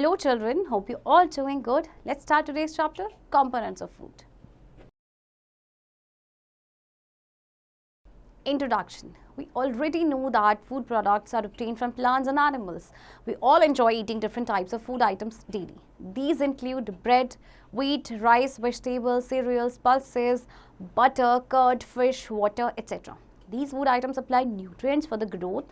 Hello children, hope you all doing good. Let's start today's chapter, Components of Food. Introduction. We already know that food products are obtained from plants and animals. We all enjoy eating different types of food items daily. These include bread, wheat, rice, vegetables, cereals, pulses, butter, curd, fish, water, etc. These food items supply nutrients for the growth,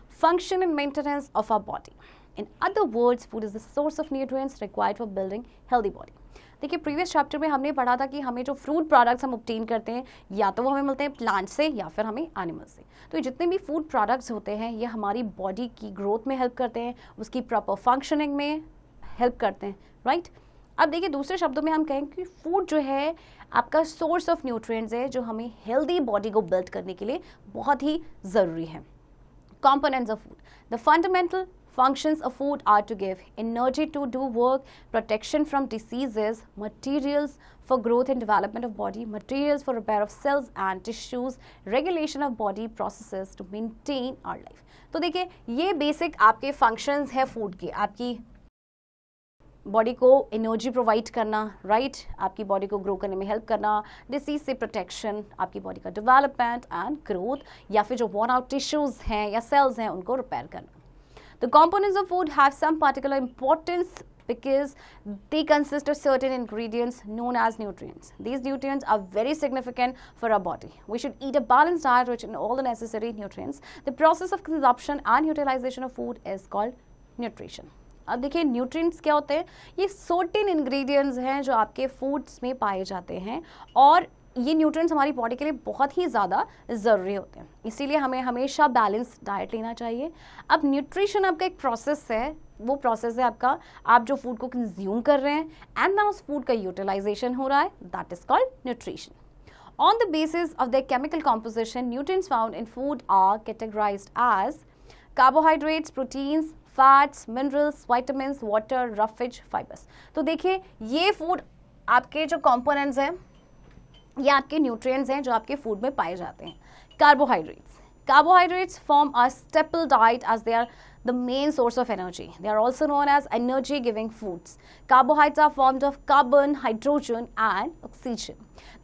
function and maintenance of our body. In other words, food is the source of nutrients required for building healthy body. देखिए previous chapter में हमने पढ़ा था कि हमें जो fruit products हम obtain करते हैं या तो वो हमें मिलते हैं प्लांट से या फिर हमें एनिमल से। तो ये जितने भी फूड प्रोडक्ट्स होते हैं ये हमारी बॉडी की ग्रोथ में हेल्प करते हैं, उसकी प्रॉपर फंक्शनिंग में हेल्प करते हैं, राइट। अब देखिए दूसरे शब्दों में हम कहें कि फूड जो है आपका सोर्स ऑफ न्यूट्रिएंट्स है जो हमें हेल्दी बॉडी को बिल्ड करने के लिए बहुत ही ज़रूरी है। Components of food. The fundamental functions of food are to give energy to do work, protection from diseases, materials for growth and development of body, materials for repair of cells and tissues, regulation of body processes to maintain our life. तो देखिए ये basic आपके functions है food के, आपकी body को energy provide करना, right, आपकी बॉडी को ग्रो करने में हेल्प करना, डिसीज से प्रोटेक्शन, आपकी बॉडी का डेवलपमेंट एंड ग्रोथ, या फिर जो वॉर्न आउट टिश्यूज हैं या सेल्स हैं उनको रिपेयर करना। The components of food have some particular importance because they consist of certain ingredients known as nutrients. These nutrients are very significant for our body. We should eat a balanced diet rich in all the necessary nutrients. The process of consumption and utilization of food is called nutrition. अब देखिए nutrients क्या होते हैं, ये certain ingredients हैं जो आपके foods में पाए जाते हैं और ये न्यूट्रिएंट्स हमारी बॉडी के लिए बहुत ही ज़्यादा ज़रूरी होते हैं, इसीलिए हमें हमेशा बैलेंस डाइट लेना चाहिए। अब न्यूट्रिशन आपका एक प्रोसेस है, वो प्रोसेस है आपका, आप जो फूड को कंज्यूम कर रहे हैं एंड ना उस फूड का यूटिलाइजेशन हो रहा है, that is called nutrition. On the basis of their chemical composition, nutrients found in food are categorized as carbohydrates, proteins, fats, minerals, vitamins, water, roughage, fibers. तो देखिए ये फूड आपके जो कंपोनेंट्स हैं ये आपके न्यूट्रिएंट्स हैं जो आपके फूड में पाए जाते हैं। Carbohydrates form a staple diet as they are the main source of energy. They are also known as energy giving foods. Carbohydrates are formed of carbon, hydrogen and oxygen.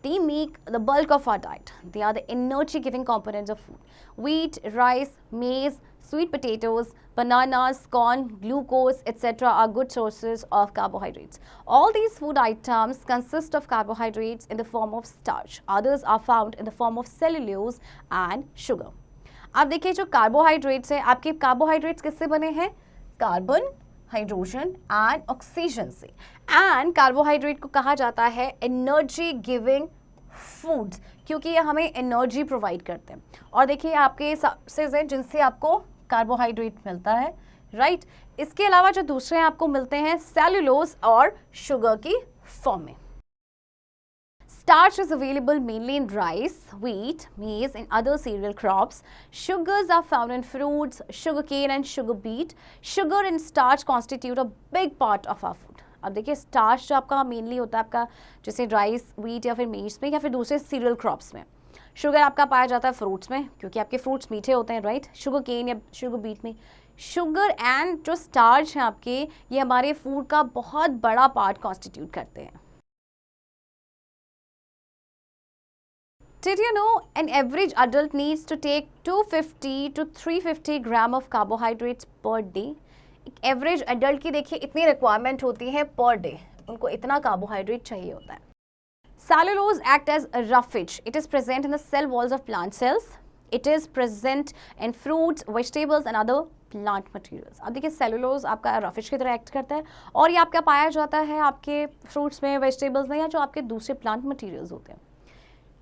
They make the bulk of our diet. They are the energy giving components of food. Wheat, rice, maize, sweet potatoes, bananas, corn, glucose, etc. are good sources of carbohydrates. All these food items consist of carbohydrates in the form of starch. Others are found in the form of cellulose and sugar. अब देखिए जो carbohydrates हैं, आपके carbohydrates किससे बने हैं? Carbon, hydrogen and oxygen से। And carbohydrate को कहा जाता है एनर्जी गिविंग फूड्स क्योंकि ये हमें एनर्जी प्रोवाइड करते हैं। और देखिए आपके सब्सटेंस हैं जिनसे आपको कार्बोहाइड्रेट मिलता है, राइट। इसके अलावा जो दूसरे आपको मिलते हैं सेलुलोज और शुगर की फॉर्म में। Starch is available mainly in rice, wheat, maize and other cereal crops. Sugars are found in fruits, sugarcane and sugar beet. Sugar and starch constitute a big part of our food. अब देखिए starch जो आपका mainly होता है आपका जैसे rice, wheat या फिर मेज में या फिर दूसरे सीरियल क्रॉप्स में। शुगर आपका पाया जाता है फ्रूट्स में क्योंकि आपके फ्रूट्स मीठे होते हैं, राइट। शुगर केन या शुगर बीट में। शुगर एंड जो स्टार्च हैं आपके ये हमारे फूड का बहुत बड़ा पार्ट कॉन्स्टिट्यूट करते हैं। Did you know an average adult needs to take 250 to 350 gram of carbohydrates per day? एक एवरेज एडल्ट की देखिए इतनी रिक्वायरमेंट होती है पर डे, उनको इतना कार्बोहाइड्रेट चाहिए होता है। Cellulose act as a roughage. It is present in the cell walls of plant cells. It is present in fruits, vegetables and other plant materials. अब देखिए सेलुलोज आपका रफिश की तरह एक्ट करता है और ये आपका पाया जाता है आपके फ्रूट्स में, वेजिटेबल्स में या जो आपके दूसरे प्लांट मटेरियल्स होते हैं।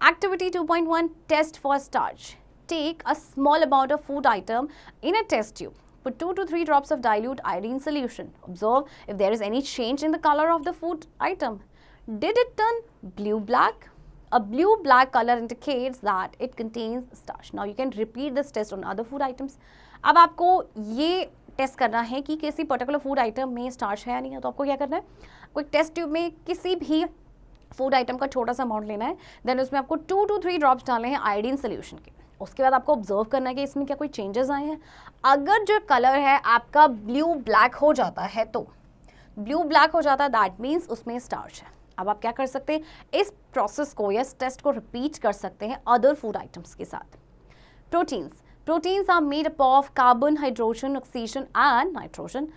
Activity 2.1 Test for starch. Take a small amount of food item in a test tube. Put 2 to 3 drops of dilute iodine solution. Observe if there is any change in the color of the food item. Did it turn blue-black? A blue-black color indicates that it contains starch. Now you can repeat this test on other food items. अब आपको ये test करना है कि किसी particular food item में starch है या नहीं है, तो आपको क्या करना है, कोई टेस्ट ट्यूब में किसी भी फूड आइटम का छोटा सा अमाउंट लेना है, देन उसमें आपको 2 to 3 ड्रॉप्स डालने हैं आयोडीन सोल्यूशन के। उसके बाद आपको ऑब्जर्व करना है कि इसमें क्या कोई चेंजेस आए हैं। अगर जो कलर है आपका ब्लू ब्लैक हो जाता है तो ब्लू ब्लैक हो जाता है, दैट मीन्स उसमें स्टार्च है। अब आप क्या कर सकते हैं, इस प्रोसेस को या इस टेस्ट को रिपीट कर सकते हैं अदर फूड आइटम्स के साथ। Proteins are made up of carbon, hydrogen, oxygen and nitrogen.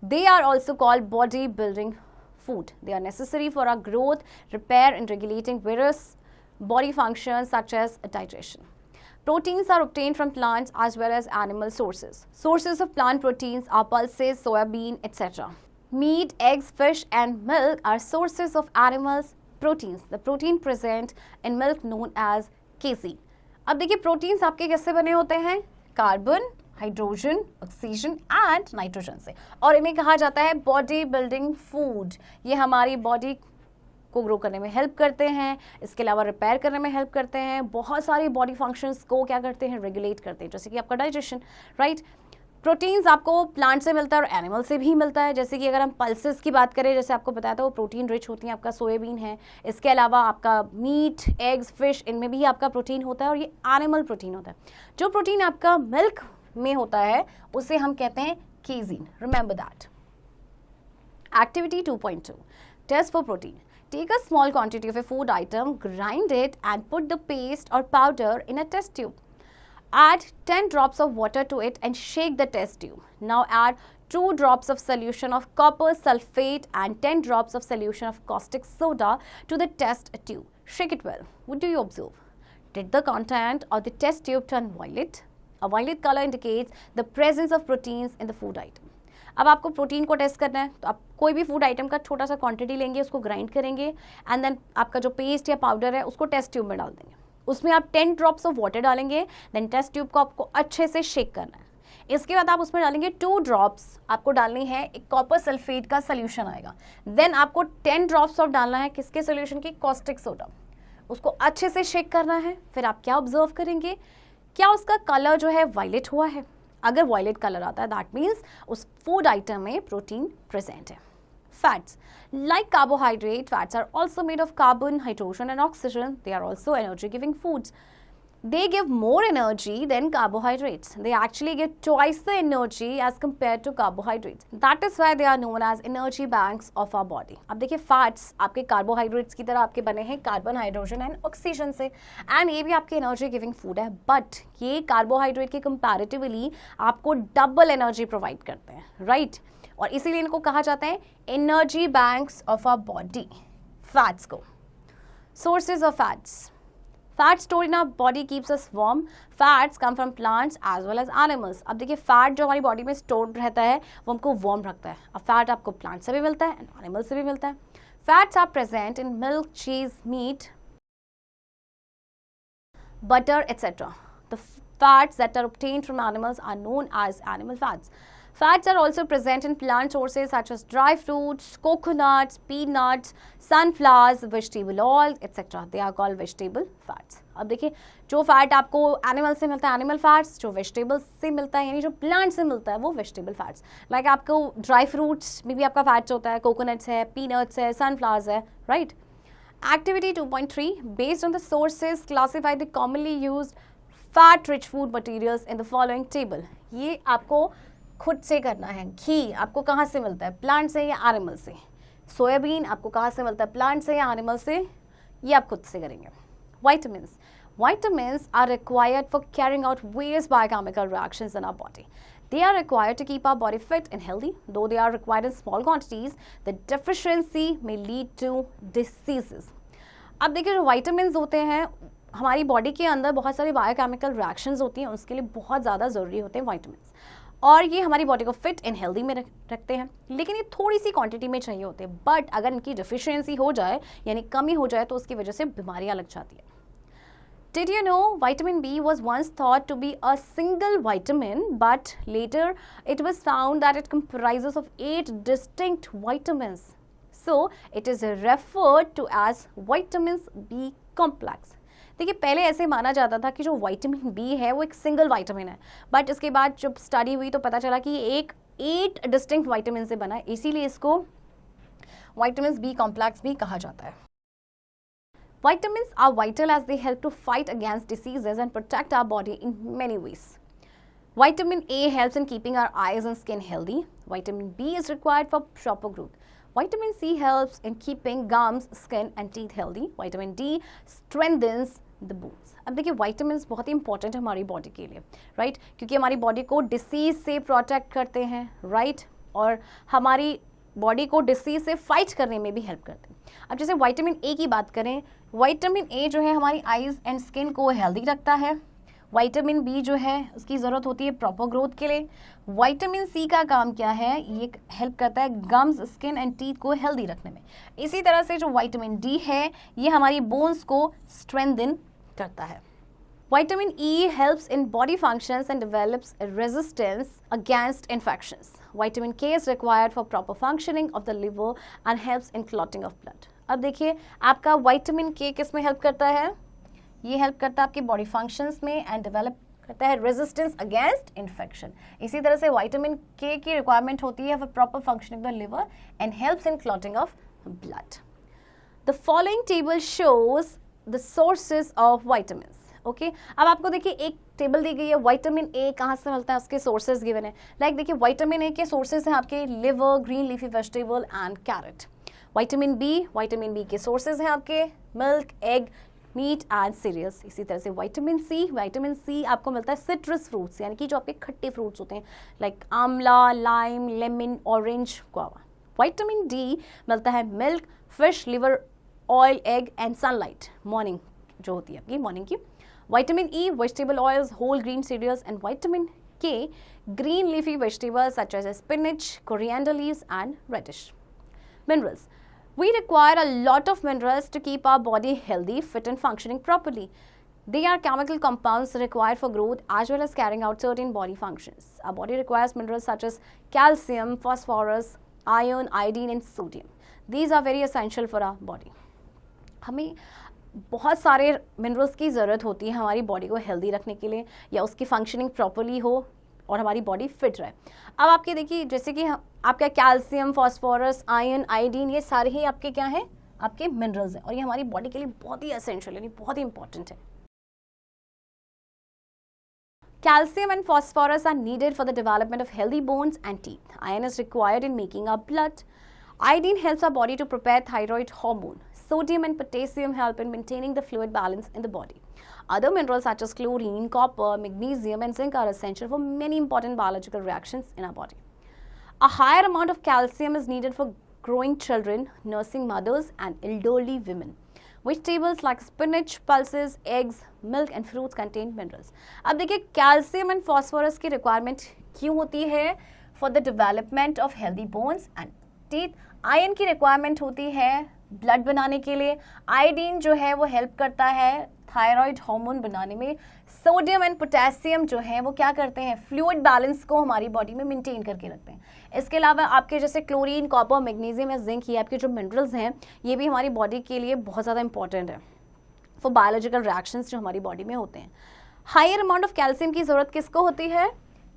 They are also called body building food. They are necessary for our growth, repair and regulating various body functions such as digestion. Proteins are obtained from plants as well as animal sources. Sources of plant proteins are pulses, soybean, etc. Meat, eggs, fish and milk are sources of animals' proteins. The protein present in milk known as casein. अब देखिए proteins आपके किससे बने होते हैं, carbon, hydrogen, oxygen and nitrogen से, और इन्हें कहा जाता है बॉडी बिल्डिंग फूड। ये हमारी बॉडी को ग्रो करने में हेल्प करते हैं, इसके अलावा रिपेयर करने में हेल्प करते हैं, बहुत सारी बॉडी फंक्शंस को क्या करते हैं, रेगुलेट करते हैं, जैसे कि आपका डाइजेशन, राइट। प्रोटीन्स आपको प्लांट से मिलता है और एनिमल से भी मिलता है, जैसे कि अगर हम पल्सेस की बात करें, जैसे आपको बताया था वो प्रोटीन रिच होती हैं, आपका सोयाबीन है, इसके अलावा आपका मीट, एग्स, फिश, इनमें भी आपका प्रोटीन होता है और ये एनिमल प्रोटीन होता है। जो प्रोटीन आपका मिल्क में होता है उसे हम कहते हैं casein, remember that. Activity 2.2 test for protein. Take a small quantity of a food item, grind it and put the paste or powder in a test tube. Add 10 drops of water to it and shake the test tube. Now add 2 drops of solution of copper sulfate and 10 drops of solution of caustic soda to the test tube. Shake it well. What do you observe? Did the content of the test tube turn violet? A violet color indicates the presence of proteins in the food item. अब आपको protein को test करना है तो आप कोई भी food item का छोटा सा क्वांटिटी लेंगे, उसको ग्राइंड करेंगे एंड देन आपका जो पेस्ट या पाउडर है उसको टेस्ट ट्यूब में डाल देंगे। उसमें आप 10 ड्रॉप्स ऑफ वाटर डालेंगे, देन टेस्ट ट्यूब को आपको अच्छे से शेक करना है। इसके बाद आप उसमें डालेंगे 2 ड्रॉप्स, आपको डालनी है एक कॉपर सल्फेट का सोल्यूशन आएगा। देन आपको 10 ड्रॉप्स ऑफ डालना है किसके सोल्यूशन की, कॉस्टिक सोडा। उसको अच्छे से शेक करना है। फिर आप क्या ऑब्जर्व करेंगे, क्या उसका कलर जो है वायलेट हुआ है। अगर वायलेट कलर आता है दैट मीन्स उस फूड आइटम में प्रोटीन प्रेजेंट है। Fats, like carbohydrate, fats are also made of carbon, hydrogen and oxygen. They are also energy giving foods. They give more energy than carbohydrates. They actually give twice the energy as compared to carbohydrates. That is why they are known as energy banks of our body. अब देखिए fats आपके carbohydrates की तरह आपके बने हैं carbon, hydrogen and oxygen से, and ये भी आपके एनर्जी गिविंग फूड है, बट ये कार्बोहाइड्रेट के कंपैरेटिवली आपको डबल एनर्जी प्रोवाइड करते हैं, राइट और इसीलिए इनको कहा जाता है energy banks of our body, fats को। Sources of fats, fat store in our body keeps us warm. Fats come from plants as well as animals. अब देखिए फैट जो हमारी बॉडी में स्टोर रहता है वो हमको वार्म रखता है। अब फैट आपको प्लांट से भी मिलता है एंड एनिमल से भी मिलता है। Fats are present in milk, cheese, meat, butter, etc. The fats that are obtained from animals are known as animal fats. Fats are also present in plant sources such as dry fruits, coconuts, peanuts, sunflowers, vegetable oil, etc. They are called vegetable fats. अब देखिए जो fat आपको animal से मिलता है animal fats, जो vegetables से मिलता है यानी जो प्लांट से मिलता है वो वेजिटेबल फैट्स। लाइक आपको ड्राई फ्रूट्स में भी आपका फैट्स होता है, कोकोनट्स है, पीनट्स है, सनफ्लावर्स है, right. Activity 2.3 based on the sources classify the commonly used fat rich food materials in the following table. ये आपको खुद से करना है। घी आपको कहाँ से मिलता है, प्लांट से या एनिमल से। सोयाबीन आपको कहाँ से मिलता है, प्लांट से या एनिमल से, ये आप खुद से करेंगे। Vitamins, vitamins are required for carrying out various biochemical reactions in our body. They are required to keep our body fit and healthy. Though they are required in small quantities, the deficiency may lead to diseases. अब देखिए जो vitamins होते हैं हमारी body के अंदर बहुत सारी बायोकेमिकल रिएक्शंस होती हैं, उसके लिए बहुत ज़्यादा ज़रूरी होते हैं vitamins, और ये हमारी बॉडी को फिट एंड हेल्दी में रखते हैं, लेकिन ये थोड़ी सी क्वांटिटी में चाहिए होते हैं। बट अगर इनकी डिफिशियंसी हो जाए यानी कमी हो जाए तो उसकी वजह से बीमारियाँ लग जाती हैं। Did you know vitamin B was once thought to be a single vitamin, but later it was found that it comprises of 8 distinct vitamins. So it is referred to as vitamins B complex. देखिए पहले ऐसे माना जाता था कि जो vitamin B है वो एक सिंगल विटामिन है, बट इसके बाद जब स्टडी हुई तो पता चला कि ये एक 8 डिस्टिंक्ट विटामिन से बना है, इसीलिए इसको विटामिन बी कॉम्प्लेक्स भी कहा जाता है। Vitamins are vital as they help to fight against diseases and protect our body in many ways. Vitamin A helps in keeping our eyes and skin healthy. Vitamin B is required for proper growth. Vitamin C helps in keeping gums, skin and teeth healthy. Vitamin D strengthens the bones. अब देखिए vitamins बहुत ही important है हमारी body के लिए, right क्योंकि हमारी body को डिसीज से प्रोटेक्ट करते हैं, राइट और हमारी बॉडी को डिसीज से फाइट करने में भी हेल्प करते हैं। अब जैसे विटामिन ए की बात करें, विटामिन ए जो है हमारी आईज एंड स्किन को हेल्दी रखता है। विटामिन बी जो है उसकी ज़रूरत होती है प्रॉपर ग्रोथ के लिए। विटामिन सी का काम क्या है, ये हेल्प करता है गम्स, स्किन एंड टीथ को हेल्दी रखने में। इसी तरह से जो विटामिन डी है ये हमारी बोन्स को स्ट्रेंथन करता है। Vitamin E helps in body functions and develops a resistance against infections. Vitamin K is required for proper functioning of the liver and helps in clotting of blood. अब देखिए आपका Vitamin K किस में help करता है, ये help करता है आपकी बॉडी फंक्शंस में एंड डेवलप करता है रेजिस्टेंस अगेंस्ट इन्फेक्शन। इसी तरह से Vitamin K की रिक्वायरमेंट होती है for proper functioning of the liver and helps in clotting of blood. The following table shows the sources of vitamins. Okay अब आपको देखिए एक टेबल दी गई है, विटामिन ए कहाँ से मिलता है, उसके सोर्सेज गिवन है। लाइक देखिए विटामिन ए के सोर्सेज हैं आपके liver, green leafy vegetable and carrot. Vitamin B के सोर्सेज हैं आपके milk, egg, meat and cereals. इसी तरह से विटामिन सी आपको मिलता है सिट्रस फ्रूट्स, यानी कि जो आपके खट्टे फ्रूट्स होते हैं लाइक आंवला, lime, lemon, orange, guava. Vitamin D मिलता है milk, fish, liver oil, egg and sunlight, morning जो होती है आपकी मॉर्निंग की। Vitamin E, vegetable oils, whole grain cereals, and vitamin K, green leafy vegetables such as spinach, coriander leaves, and radish. Minerals. We require a lot of minerals to keep our body healthy, fit, and functioning properly. They are chemical compounds required for growth as well as carrying out certain body functions. Our body requires minerals such as calcium, phosphorus, iron, iodine, and sodium. These are very essential for our body. हमें बहुत सारे minerals की ज़रूरत होती है हमारी body को healthy रखने के लिए या उसकी फंक्शनिंग प्रॉपरली हो और हमारी बॉडी फिट रहे। अब आपके देखिए जैसे कि आपका कैल्शियम, फॉस्फोरस, आयरन, आयोडीन, ये सारे ही आपके क्या हैं, आपके मिनरल्स हैं और ये हमारी बॉडी के लिए बहुत ही एसेंशियल यानी बहुत ही इंपॉर्टेंट है। Calcium and phosphorus are needed for the development of healthy bones and teeth. Iron is required in making our blood. Iodine helps our body to prepare thyroid hormone. Sodium and potassium help in maintaining the fluid balance in the body. Other minerals such as chlorine, copper, magnesium and zinc are essential for many important biological reactions in our body. A higher amount of calcium is needed for growing children, nursing mothers and elderly women. Vegetables like spinach, pulses, eggs, milk and fruits contain minerals. अब देखिए calcium and phosphorus की requirement क्यों होती है for the development of healthy bones and teeth. Iron की requirement होती है blood बनाने के लिए। आयोडीन जो है वो हेल्प करता है थायराइड हार्मोन बनाने में। सोडियम एंड पोटेशियम जो है वो क्या करते हैं, फ्लूइड बैलेंस को हमारी बॉडी में मेंटेन करके रखते हैं। इसके अलावा आपके जैसे क्लोरीन, कॉपर, मैग्नीशियम या जिंक, ये आपके जो मिनरल्स हैं ये भी हमारी बॉडी के लिए बहुत ज़्यादा इंपॉर्टेंट है फॉर बायोलॉजिकल रिएक्शंस जो हमारी बॉडी में होते हैं। हायर अमाउंट ऑफ कैल्शियम की ज़रूरत किसको होती है,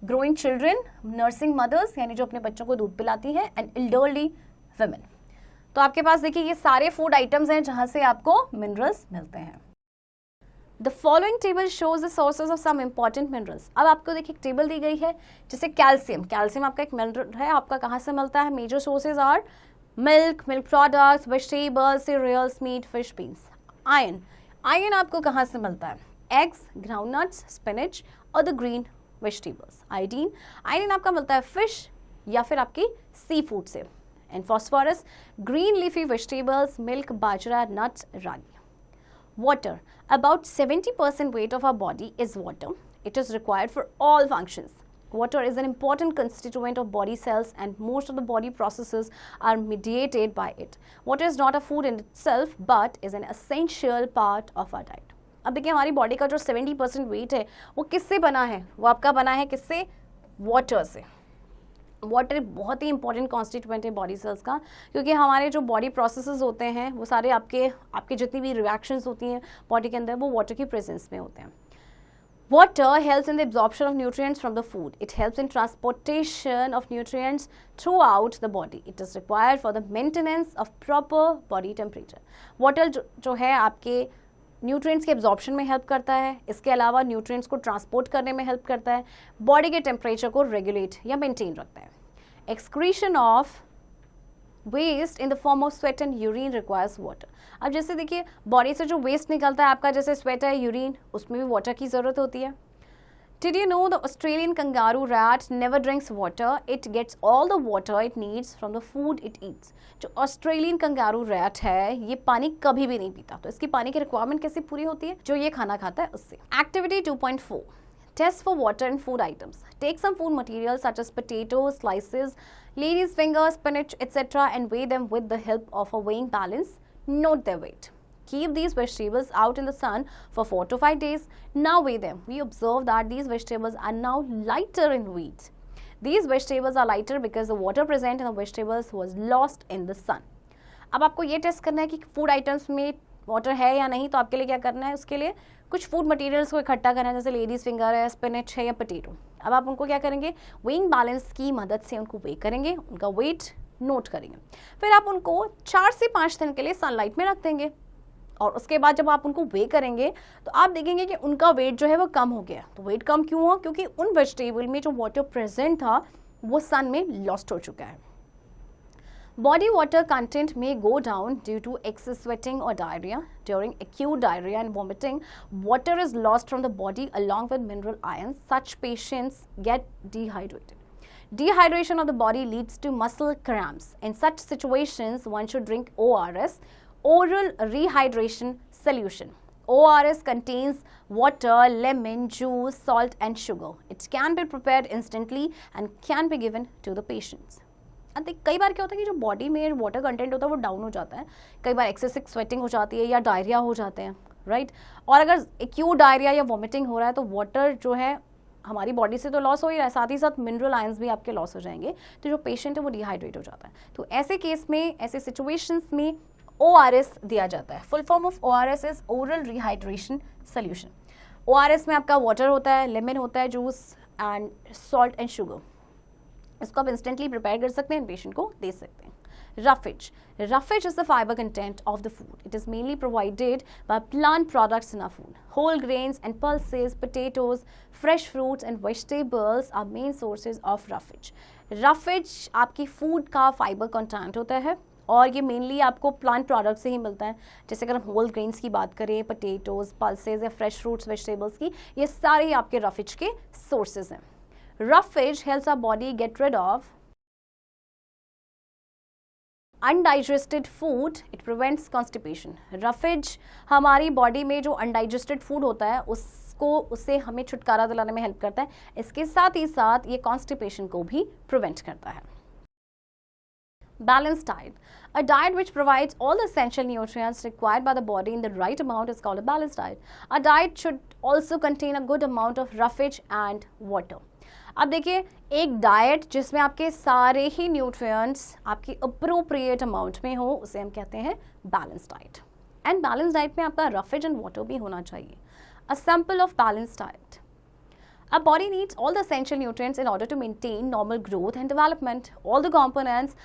ग्रोइंग चिल्ड्रन, नर्सिंग मदर्स यानी जो अपने बच्चों को दूध पिलाती हैं एंड एल्डरली वुमेन। तो आपके पास देखिए ये सारे फूड आइटम्स हैं जहाँ से आपको मिनरल्स मिलते हैं। The following table shows the sources of some important minerals. अब आपको देखिए एक टेबल दी गई है जैसे कैल्शियम आपका एक मिनरल है, आपका कहाँ से मिलता है, major sources are milk, milk products, vegetables, cereals, meat, fish, beans. Iron आपको कहाँ से मिलता है, एग्स, ग्राउंडनट्स, स्पिनच और द ग्रीन वेजिटेबल्स। आयरन आपका मिलता है फिश या फिर आपकी सी फूड से। And phosphorus, green leafy vegetables, milk, बाजरा, nuts, ragi. Water. About 70% weight of our body is water. It is required for all functions. Water is an important constituent of body cells and most of the body processes are mediated by it. Water is not a food in itself but is an essential part of our diet. अब देखिए हमारी body का जो 70% wait है वो किससे बना है, वो आपका बना है किससे, वाटर से। वाटर बहुत ही इंपॉर्टेंट कॉन्स्टिट्यूएंट है बॉडी सेल्स का, क्योंकि हमारे जो बॉडी प्रोसेसेस होते हैं वो सारे आपके जितनी भी रिएक्शंस होती हैं बॉडी के अंदर वो वाटर की प्रेजेंस में होते हैं। Water helps in the absorption of nutrients from the food. It helps in transportation of nutrients through out the body. It is required for the maintenance of proper body temperature. Water जो है आपके nutrients के absorption में help करता है, इसके अलावा nutrients को ट्रांसपोर्ट करने में हेल्प करता है, बॉडी के टेम्परेचर को रेगुलेट या मेंटेन रखता है। Excretion of waste in the form of sweat and urine requires water. अब जैसे देखिए बॉडी से जो वेस्ट निकलता है आपका, जैसे स्वेट है, यूरिन, उसमें भी वाटर की ज़रूरत होती है। Did you know the Australian kangaroo rat never drinks water? It gets all the water it needs from the food it eats. जो ऑस्ट्रेलियन कंगारू रैट है ये पानी कभी भी नहीं पीता, तो इसकी पानी की रिक्वायरमेंट कैसे पूरी होती है? जो ये खाना खाता है उससे। Activity 2.4 Test for water in food items. Take some food materials such as potatoes, slices, lady's fingers, spinach, etc. and weigh them with the help of a weighing balance. Note their weight. Keep these vegetables out in the sun for 4 to 5 days. Now weigh them. We observe that these vegetables are now lighter in weight. These vegetables are lighter because the water present in the vegetables was lost in the sun. अब आपको ये test करना है कि food items में water है या नहीं, तो आपके लिए क्या करना है, उसके लिए कुछ फूड मटेरियल्स को इकट्ठा करना है, जैसे लेडीज़ फिंगर है, स्पिनच है या पोटैटो। अब आप उनको क्या करेंगे, वेइंग बैलेंस की मदद से उनको वे करेंगे, उनका वेट नोट करेंगे। फिर आप उनको 4 से 5 दिन के लिए सनलाइट में रख देंगे और उसके बाद जब आप उनको वे करेंगे तो आप देखेंगे कि उनका वेट जो है वो कम हो गया। तो वेट कम क्यों हुआ? क्योंकि उन वेजिटेबल में जो वाटर प्रेजेंट था वो सन में लॉस्ट हो चुका है। Body water content may go down due to excess sweating or diarrhea. During acute diarrhea and vomiting, water is lost from the body along with mineral ions. Such patients get dehydrated. Dehydration of the body leads to muscle cramps. In such situations, one should drink ORS, oral rehydration solution. ORS contains water, lemon, juice, salt and sugar. It can be prepared instantly and can be given to the patients. कई बार क्या होता है कि जो body में water content होता है वो डाउन हो जाता है, कई बार एक्सेसिव स्वेटिंग हो जाती है या डायरिया हो जाते हैं, राइट। और अगर एक्यूट डायरिया या वॉमिटिंग हो रहा है तो वाटर जो है हमारी बॉडी से तो लॉस हो ही रहा है, साथ ही साथ मिनरल आयंस भी आपके लॉस हो जाएंगे, तो जो पेशेंट है वो डिहाइड्रेट हो जाता है। तो ऐसे केस में, ऐसे सिचुएशंस में ORS दिया जाता है। Full form of ORS is oral rehydration solution. ORS में आपका वाटर होता है, लेमन होता है, juice and salt and sugar. इसको आप इंस्टेंटली प्रिपेयर कर सकते हैं, पेशेंट को दे सकते हैं। Roughage is the fiber content of the food. It is mainly provided by plant products in our food. Whole grains and pulses, potatoes, fresh fruits and vegetables are main sources of roughage. Roughage आपकी food का fibre content होता है और ये mainly आपको plant product से ही मिलता है। जैसे अगर हम होल ग्रेन्स की बात करें, पोटैटोज, पल्सेज या फ्रेश फ्रूट्स, वेजिटेबल्स की, ये सारे ही आपके रफेज के सोर्सेज हैं। Roughage helps our body get rid of undigested food. It prevents constipation. Roughage हमारी बॉडी में जो undigested food होता है उससे हमें छुटकारा दिलाने में हेल्प करता है। इसके साथ ही साथ ये constipation को भी प्रिवेंट करता है। Balanced diet. A diet which provides all the essential nutrients required by the body in the right amount is called a balanced diet. A diet should also contain a good amount of roughage and water. अब देखिए एक diet जिसमें आपके सारे ही nutrients आपकी appropriate amount में हो उसे हम कहते हैं balanced diet. And balanced diet में आपका रफेज एंड वाटर भी होना चाहिए। A sample of balanced diet. Our body needs all the essential nutrients in order to maintain normal growth and development. All the components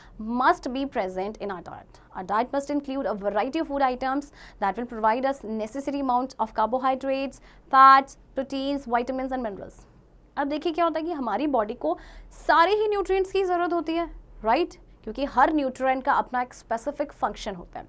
must be present in our diet. Our diet must include a variety of food items that will provide us necessary amounts of carbohydrates, fats, proteins, vitamins and minerals. अब देखिए क्या होता है कि हमारी body को सारे ही nutrients की ज़रूरत होती है, राइट? क्योंकि हर न्यूट्रिएंट का अपना एक स्पेसिफिक फंक्शन होता है।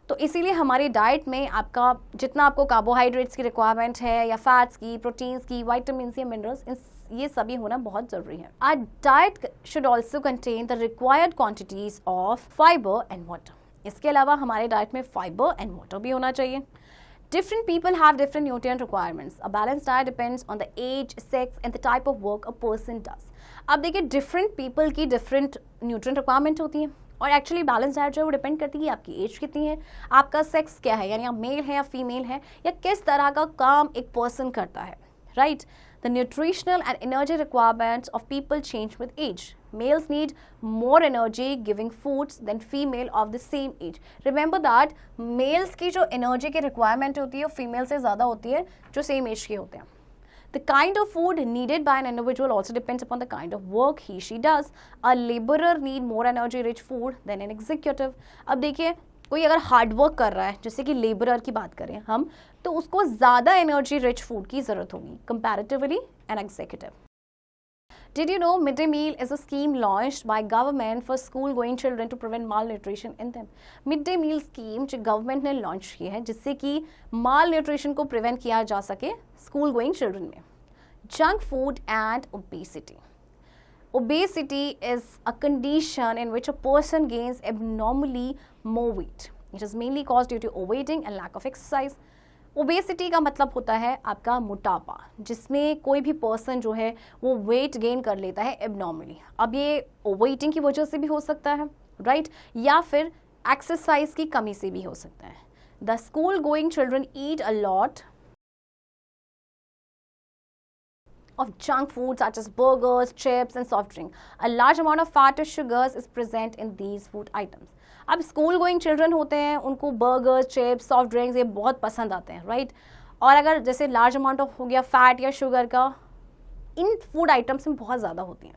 तो इसीलिए हमारी डाइट में आपका जितना आपको कार्बोहाइड्रेट्स की रिक्वायरमेंट है या फैट्स की, प्रोटीन्स की, विटामिन्स या मिनरल्स, ये सभी होना बहुत ज़रूरी है। Our diet should also contain the required quantities of fibre and water. इसके अलावा हमारे डाइट में फाइबर एंड वाटर भी होना चाहिए। Different people have different nutrient requirements. A balanced diet depends on the age, sex and the type of work a person does. अब देखिए different people की different nutrient requirement होती है और एक्चुअली बैलेंस डाइट जो है वो डिपेंड करती है आपकी एज कितनी है, आपका सेक्स क्या है, यानी आप मेल है या फीमेल है, या किस तरह का काम एक पर्सन करता है, right? The nutritional and energy requirements of people change with age. Males need more energy giving foods than female of the same age. Remember that males की जो energy की requirement होती है वो female से ज़्यादा होती है जो same age के होते हैं। The kind of food needed by an individual also depends upon the kind of work he/she does. A laborer need more energy-rich food than an executive. अब देखिए कोई अगर हार्ड वर्क कर रहा है, जैसे कि लेबरर की बात करें हम, तो उसको ज़्यादा एनर्जी रिच फूड की ज़रूरत होगी comparatively an executive. Did you know midday meal is a scheme launched by government for school going children to prevent malnutrition in them? Midday meal scheme जो गवर्नमेंट ने लॉन्च की है जिससे कि malnutrition को प्रिवेंट किया जा सके स्कूल गोइंग चिल्ड्रन में. Junk food and obesity. Obesity is a condition in which a person gains abnormally more weight. It is mainly caused due to overeating and lack of exercise. Obesity का मतलब होता है आपका मोटापा, जिसमें कोई भी पर्सन जो है वो वेट गेन कर लेता है एबनॉर्मली. अब ये ओवर ईटिंग की वजह से भी हो सकता है, राइट, या फिर एक्सरसाइज की कमी से भी हो सकता है. The school going children eat a lot of junk food such as burgers, chips and soft drink. A large amount of fat or sugars is present in these food items. अब school going children होते हैं, उनको burgers, chips, soft drinks ये बहुत पसंद आते हैं, right. और अगर जैसे लार्ज अमाउंट ऑफ हो गया फैट या शुगर का, इन फूड आइटम्स में बहुत ज़्यादा होती हैं.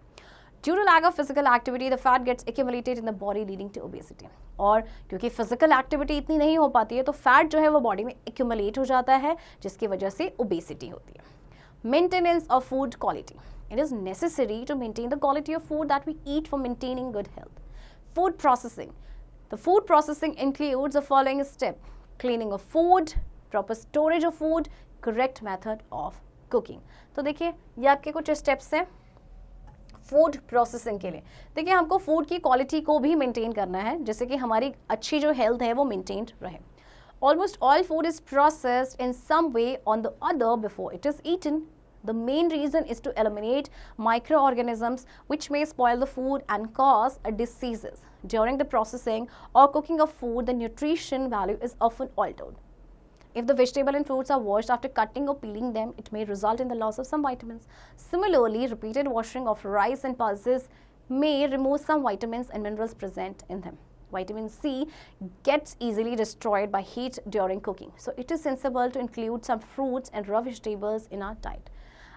Due to lack of physical activity the fat gets accumulated in the body leading to obesity. और क्योंकि फिजिकल एक्टिविटी इतनी नहीं हो पाती है तो फैट जो है वो बॉडी में एक्यूमुलेट हो जाता है, जिसकी वजह से ओबेसिटी होती है. Maintenance of food quality. It is necessary to maintain the quality of food that we eat for maintaining good health. Food processing. The food processing includes the following step: cleaning of food, proper storage of food, correct method of cooking. तो देखिए ये आपके कुछ steps हैं food processing के लिए. देखिए हमको फूड की क्वालिटी को भी मेंटेन करना है, जिससे कि हमारी अच्छी जो हेल्थ है वो मेंटेन रहे. Almost all food is processed in some way or the other before it is eaten. The main reason is to eliminate microorganisms which may spoil the food and cause diseases. During the processing or cooking of food, the nutrition value is often altered. If the vegetable and fruits are washed after cutting or peeling them, it may result in the loss of some vitamins. Similarly, repeated washing of rice and pulses may remove some vitamins and minerals present in them. Vitamin C gets easily destroyed by heat during cooking. So it is sensible to include some fruits and raw vegetables in our diet.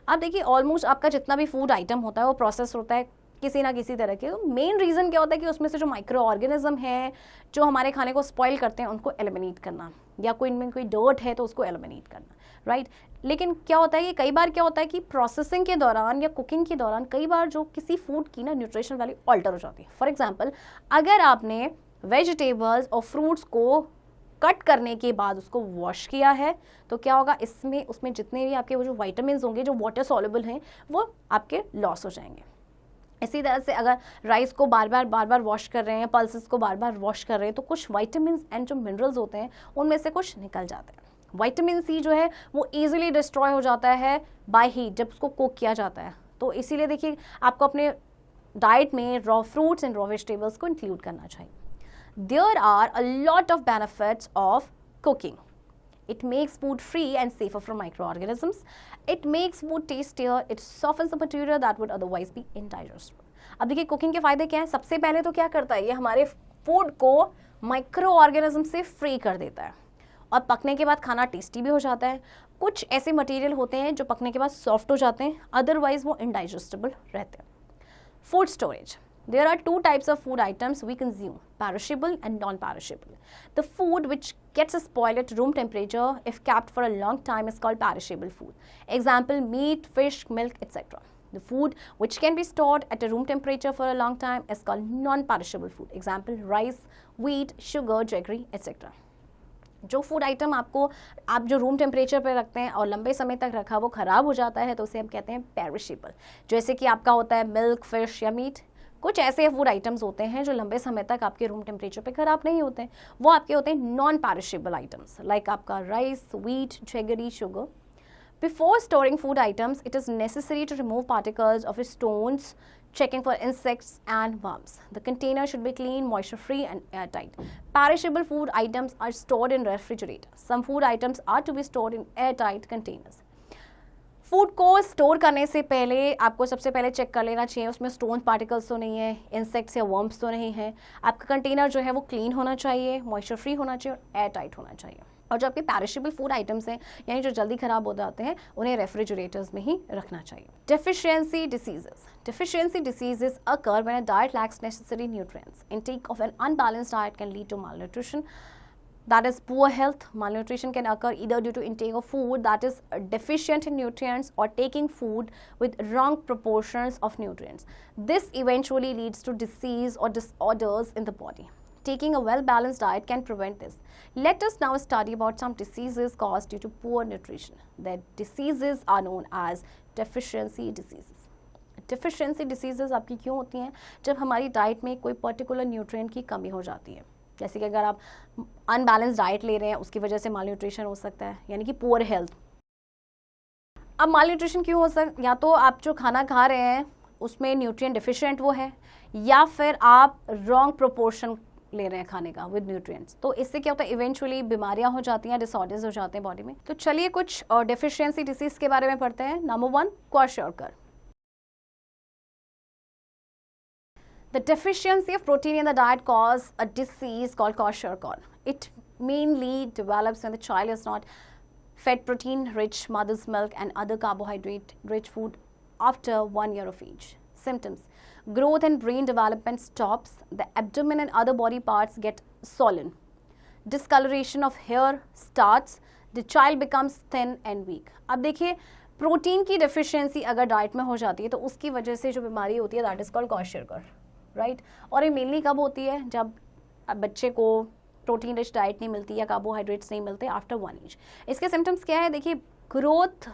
अब देखिए almost आपका जितना भी food item होता है वो process होता है किसी ना किसी तरह के. मेन रीज़न क्या होता है कि उसमें से जो माइक्रो ऑर्गेनिज्म है जो हमारे खाने को स्पॉइल करते हैं उनको एलिमिनेट करना, या कोई इनमें कोई डर्ट है तो उसको एलिमिनेट करना, राइट. लेकिन क्या होता है कि कई बार क्या होता है कि प्रोसेसिंग के दौरान या कुकिंग के दौरान कई बार जो किसी फूड की ना न्यूट्रिशन वैल्यू ऑल्टर हो जाती है. फॉर एग्जाम्पल, अगर आपने वेजिटेबल्स और फ्रूट्स को कट करने के बाद उसको वॉश किया है तो क्या होगा, इसमें उसमें जितने भी आपके वो जो वाइटामिन होंगे जो वाटर सॉल्युबल हैं वो आपके लॉस हो जाएंगे. इसी तरह से अगर राइस को बार बार वॉश कर रहे हैं, पल्सेस को बार बार वॉश कर रहे हैं, तो कुछ वाइटामिन एंड जो मिनरल्स होते हैं उनमें से कुछ निकल जाते हैं. विटामिन सी जो है वो ईजिली डिस्ट्रॉय हो जाता है बाय हीट जब उसको कुक किया जाता है. तो इसीलिए देखिए आपको अपने डाइट में raw fruits and raw vegetables को इंक्लूड करना चाहिए. There are a lot of benefits of cooking. It makes food free and safer from microorganisms. It makes food tastier. It softens the material that would otherwise be indigestible. अब देखिए cooking के फायदे क्या हैं. सबसे पहले तो क्या करता है, ये हमारे फूड को माइक्रो ऑर्गेनिज्म से फ्री कर देता है और पकने के बाद खाना टेस्टी भी हो जाता है. कुछ ऐसे मटेरियल होते हैं जो पकने के बाद सॉफ्ट हो जाते हैं, अदरवाइज वो इनडाइजेस्टेबल रहते हैं. Food storage. There are two types of food items we consume, perishable and non-perishable. The food which gets spoiled at room temperature if kept for a long time is called perishable food. Example, meat, fish, milk, etc. The food which can be stored at a room temperature for a long time is called non-perishable food. Example, rice, wheat, sugar, jaggery, etc. जो food item आपको आप जो room temperature पर रखते हैं और लंबे समय तक रखा वो ख़राब हो जाता है तो उसे हम कहते हैं पेरिशेबल. जैसे कि आपका होता है मिल्क, फिश या मीट. कुछ ऐसे फूड आइटम्स होते हैं जो लंबे समय तक आपके रूम टेम्परेचर पे ख़राब नहीं होते हैं, वो आपके होते हैं नॉन पेरिशेबल आइटम्स लाइक आपका rice, wheat, jaggery, sugar. Before storing food items it is necessary to remove particles of stones, checking for insects and worms. The container should be clean, moisture free and airtight. Perishable food items are stored in refrigerator. Some food items are to be stored in airtight containers. Food को store करने से पहले आपको सबसे पहले check कर लेना चाहिए उसमें स्टोन पार्टिकल्स तो नहीं है, इंसेक्ट्स या वर्म्स तो नहीं है. आपका कंटेनर जो है वो क्लीन होना चाहिए, मॉइस्चर फ्री होना चाहिए और एयर टाइट होना चाहिए. और जो आपके पेरिशेबल फूड आइटम्स हैं यानी जो जल्दी खराब हो जाते हैं उन्हें रेफ्रिजरेटर्स में ही रखना चाहिए. Deficiency diseases. Deficiency diseases occur when a diet lacks necessary nutrients. Intake of an unbalanced diet can lead to malnutrition. that is poor health. Malnutrition can occur either due to intake of food that is deficient in nutrients or taking food with wrong proportions of nutrients. This eventually leads to disease or disorders in the body. Taking a well-balanced diet can prevent this. Let us now study about some diseases caused due to poor nutrition. The diseases are known as deficiency diseases. Deficiency diseases आपकी क्यों होती हैं? जब हमारी diet में कोई particular nutrient की कमी हो जाती है, जैसे कि अगर आप अनबैलेंस डाइट ले रहे हैं उसकी वजह से मालन्यूट्रिशन हो सकता है, यानी कि पुअर हेल्थ। अब मालन्यूट्रिशन क्यों हो सकता है? या तो आप जो खाना खा रहे हैं उसमें न्यूट्रिएंट डिफिशिएंट वो है, या फिर आप रॉन्ग प्रोपोर्शन ले रहे हैं खाने का विद न्यूट्रिएंट्स। तो इससे क्या होता है, इवेंचुअली बीमारियां हो जाती हैं, डिसऑर्डर्स हो जाते हैं बॉडी में। तो चलिए कुछ डेफिशिएंसी डिसीज के बारे में पढ़ते हैं। Number 1, क्वाशरकर। The deficiency of protein in the diet causes a disease called kwashiorkor. It mainly develops when the child is not fed protein-rich mother's milk and other carbohydrate-rich food after 1 year of age. Symptoms: growth and brain development stops. The abdomen and other body parts get swollen. Discoloration of hair starts. The child becomes thin and weak. अब देखिए, protein की deficiency अगर diet में हो जाती है तो उसकी वजह से जो बीमारी होती है दैट इज कॉल्ड क्वाशरकर, राइट। और ये मेनली कब होती है? जब बच्चे को प्रोटीन रिच डाइट नहीं मिलती या कार्बोहाइड्रेट्स नहीं मिलते आफ्टर 1 एज। इसके सिम्टम्स क्या है? देखिए, ग्रोथ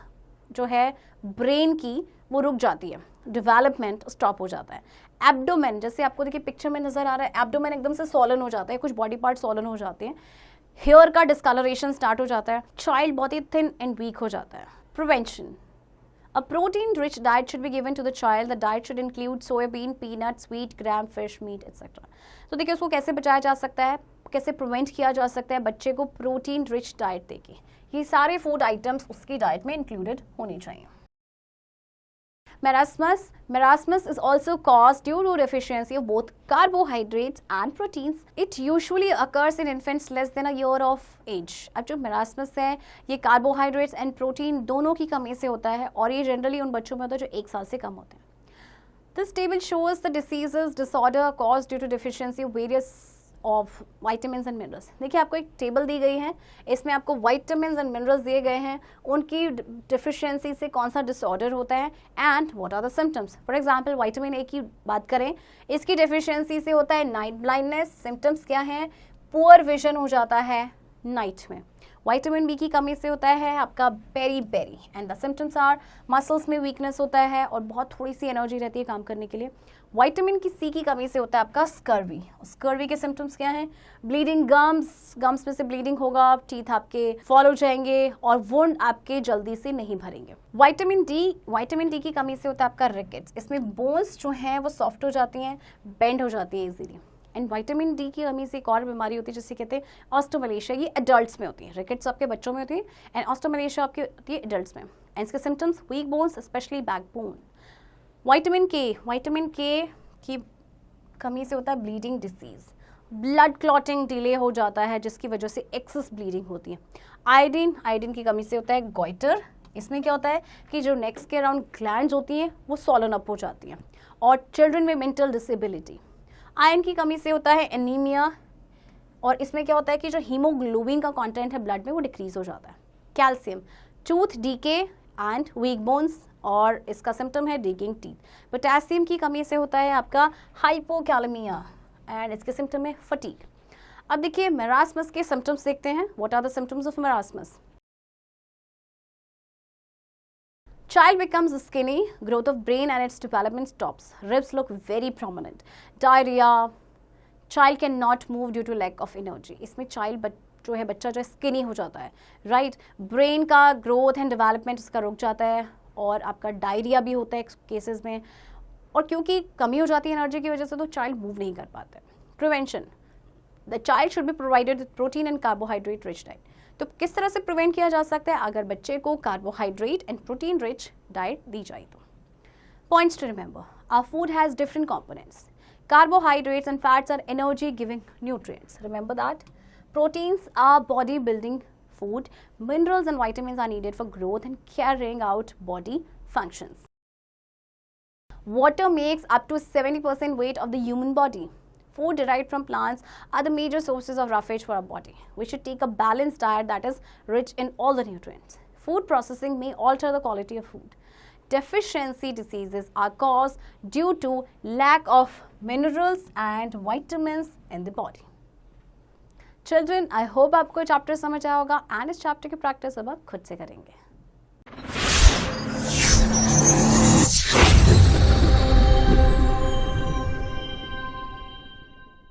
जो है ब्रेन की वो रुक जाती है, डेवलपमेंट स्टॉप हो जाता है। एब्डोमेन, जैसे आपको देखिए पिक्चर में नजर आ रहा है, एब्डोमेन एकदम से सॉलन हो जाता है, कुछ बॉडी पार्ट सॉलन हो जाते हैं। हेयर का डिस्कलरेशन स्टार्ट हो जाता है। चाइल्ड बहुत ही थिन एंड वीक हो जाता है। Prevention: A protein-rich diet should be given to the child. The diet should include soybean, peanuts, wheat, gram, fish, meat, etc. तो देखिए उसको कैसे बचाया जा सकता है, कैसे प्रिवेंट किया जा सकता है बच्चे को प्रोटीन रिच डाइट देके। ये सारे फूड आइटम्स उसकी डाइट में इंक्लूडेड होने चाहिए। Marasmus is also caused due to deficiency of both carbohydrates and proteins. It usually occurs in infants less than a year of age. अब जो marasmus है ये carbohydrates and protein दोनों की कमी से होता है और ये जनरली उन बच्चों में होता है जो 1 साल से कम होते हैं। This table shows the diseases disorder caused due to deficiency of various of vitamins and minerals. देखिए आपको एक टेबल दी गई है, इसमें आपको वाइटामिन्स एंड मिनरल्स दिए गए हैं, उनकी डिफिशियंसी से कौन सा डिसऑर्डर होता है and what are the symptoms. For example vitamin A की बात करें, इसकी डिफिशियंसी से होता है नाइट ब्लाइंडनेस। सिम्टम्स क्या हैं? पुअर विजन हो जाता है नाइट में। विटामिन बी की कमी से होता है आपका beriberi and the symptoms are muscles में वीकनेस होता है और बहुत थोड़ी सी एनर्जी रहती है काम करने के लिए। विटामिन की सी की कमी से होता है आपका स्कर्वी। स्कर्वी के सिम्टम्स क्या हैं? ब्लीडिंग गम्स में से ब्लीडिंग होगा, टीथ आपके फॉल हो जाएंगे और वुंड आपके जल्दी से नहीं भरेंगे। विटामिन डी की कमी से होता है आपका रिकेट्स। इसमें बोन्स जो हैं वो सॉफ्ट हो जाती हैं, बेंड हो जाती है इजीली। एंड विटामिन डी की कमी से एक और बीमारी होती है जिसे कहते हैं ऑस्टोमलेशिया। ये एडल्ट्स में होती है, रिकेट्स आपके बच्चों में होती है एंड ऑस्टोमलेशिया आपकी होती है एडल्ट्स में। एंड इसके symptoms weak bones specially backbone. Vitamin K की कमी से होता है bleeding disease, blood clotting delay हो जाता है जिसकी वजह से एक्सेस ब्लीडिंग होती है। आयोडीन की कमी से होता है गॉइटर। इसमें क्या होता है कि जो नेक्स के अराउंड ग्लैंड्स होती हैं वो सॉलन अप हो जाती हैं। और चिल्ड्रन में मेंटल डिसेबिलिटी। आयरन की कमी से होता है एनीमिया और इसमें क्या होता है कि जो हीमोग्लोबिन का कंटेंट है ब्लड में वो डिक्रीज हो जाता है। Calcium, tooth decay and weak bones और इसका सिम्टम है डिगिंग टीथ। पोटेशियम की कमी से होता है आपका हाइपोकैलेमिया एंड इसके सिम्टम है फटीग। अब देखिए मेरास्मस के सिम्टम्स देखते हैं। What are the symptoms of marasmus? Child becomes skinny, growth of brain and its development stops. Ribs look very prominent. Diarrhea. Child cannot move due to lack of energy. इसमें child जो है बच्चा जो है skinny हो जाता है, right. Brain का ग्रोथ एंड डेवलपमेंट इसका रुक जाता है और आपका डायरिया भी होता है केसेस में। और क्योंकि कमी हो जाती है एनर्जी की वजह से तो चाइल्ड मूव नहीं कर पाता है। Prevention: the child should be provided with protein and carbohydrate rich diet. तो किस तरह से प्रिवेंट किया जा सकता है? अगर बच्चे को carbohydrate and protein rich diet दी जाए तो। Points to remember: our food has different components. Carbohydrates and fats are energy giving nutrients. Remember that. Proteins are body building food. Minerals and vitamins are needed for growth and carrying out body functions. Water makes up to 70% weight of the human body. food derived from plants are the major sources of roughage for our body. We should take a balanced diet that is rich in all the nutrients. Food processing may alter the quality of food. Deficiency diseases are caused due to lack of minerals and vitamins in the body. Children, I hope आपको chapter समझ आया होगा and इस chapter की practice अब आप खुद से करेंगे.